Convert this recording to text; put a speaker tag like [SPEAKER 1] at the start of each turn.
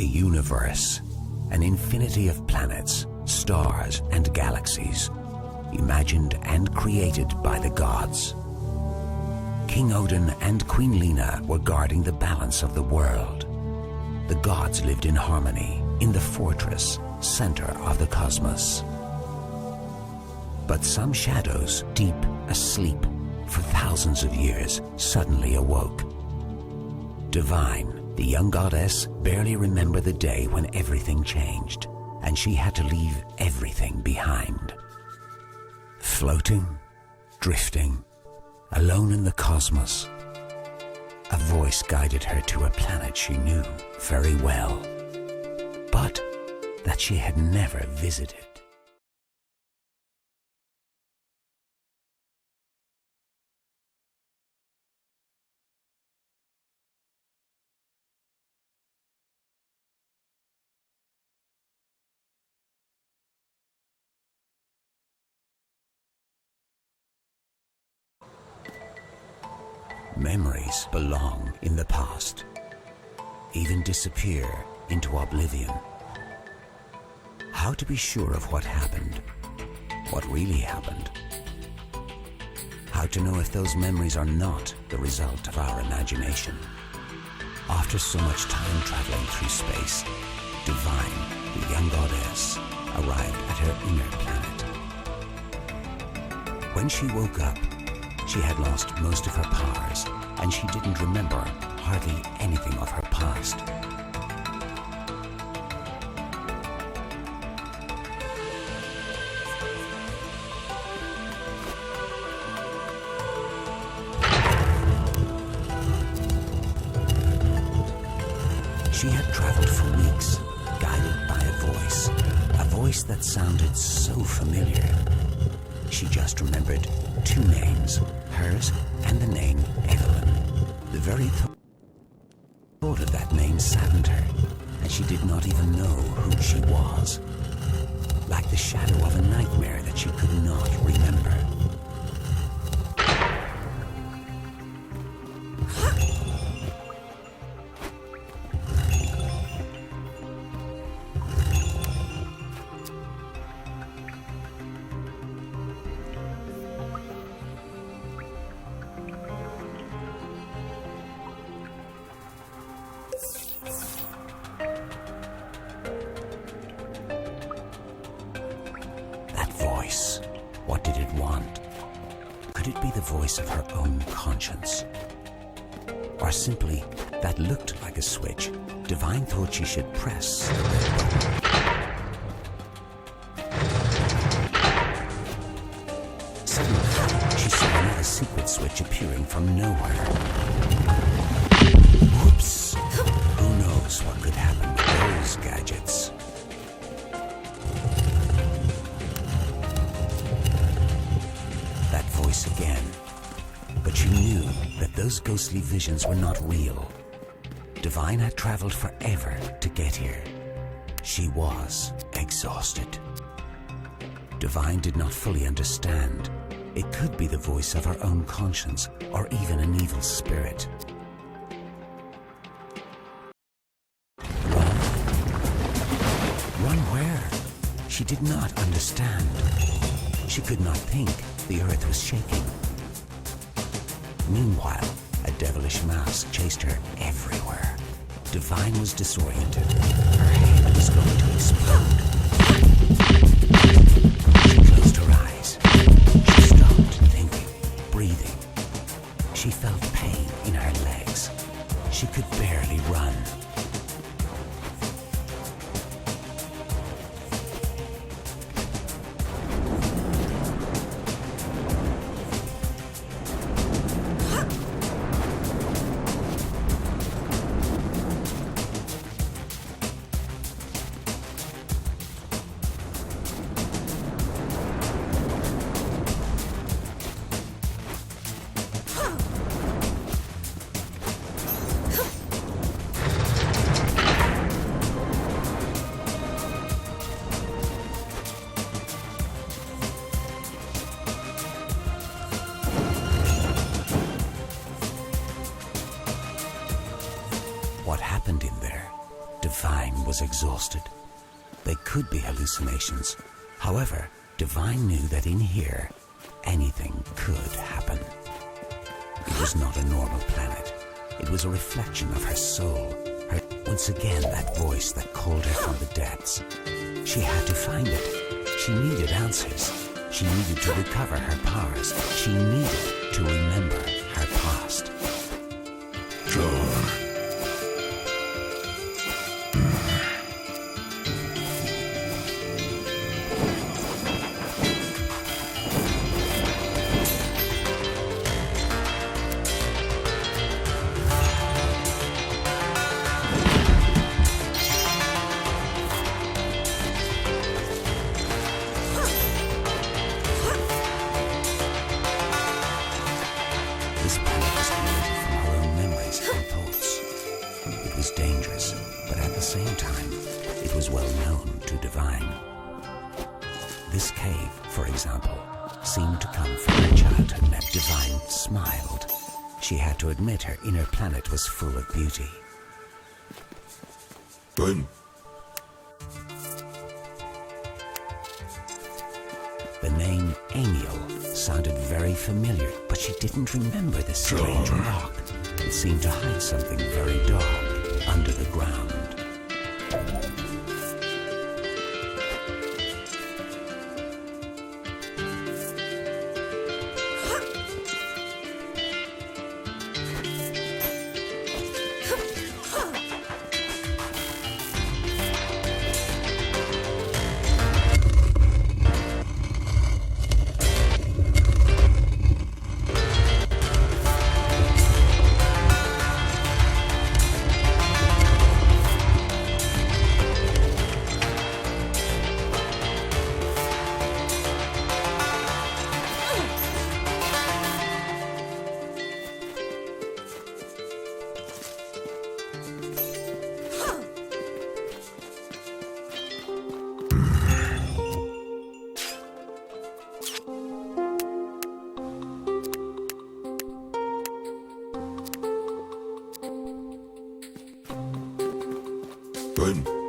[SPEAKER 1] the universe, an infinity of planets, stars, and galaxies, imagined and created by the gods. King Odin and Queen Lena were guarding the balance of the world. The gods lived in harmony in the fortress, center of the cosmos. But some shadows, deep asleep for thousands of years, suddenly awoke. Divine, the young goddess, barely remembered the day when everything changed, and she had to leave everything behind. Floating, drifting, alone in the cosmos, a voice guided her to a planet she knew very well, but that she had never visited. Memories belong in the past, even disappear into oblivion. How to be sure of what happened, what really happened? How to know if those memories are not the result of our imagination? After so much time traveling through space, Divine, the young goddess, arrived at her inner planet. When she woke up, she had lost most of her powers, and she didn't remember hardly anything of her past. She had traveled for weeks, guided by a voice that sounded so familiar. She just remembered two names, hers and the name Evelyn. The very thought of that name saddened her, and she did not even know who she was. Like the shadow of a nightmare that she could not remember. What did it want? Could it be the voice of her own conscience? Or simply, that looked like a switch Divine thought she should press the red button? Suddenly, she saw another secret switch appearing from nowhere. Whoops! Who knows what could happen with those gadgets? Again, but she knew that those ghostly visions were not real. Divine had traveled forever to get here. She was exhausted. Divine did not fully understand. It could be the voice of her own conscience, or even an evil spirit. Run? Run where? She did not understand. She could not think. The earth was shaking. Meanwhile, a devilish mouse chased her everywhere. Divine was disoriented. Her head was going to explode. She closed her eyes. She stopped thinking, breathing. She felt pain in her legs. She could barely run. What happened in there? Divine was exhausted. They could be hallucinations. However, Divine knew that in here, anything could happen. It was not a normal planet. It was a reflection of her soul. Once again, that voice that called her from the depths. She had to find it. She needed answers. She needed to recover her powers. She needed to remember her past. This planet was created from her own memories and thoughts. It was dangerous, but at the same time, it was well known to Divine. This cave, for example, seemed to come from her childhood, and Divine smiled. She had to admit her inner planet was full of beauty.
[SPEAKER 2] Good.
[SPEAKER 1] The name Amiel sounded very familiar, but she didn't remember the strange rock. It seemed to hide something very dark under the ground.
[SPEAKER 2] Good.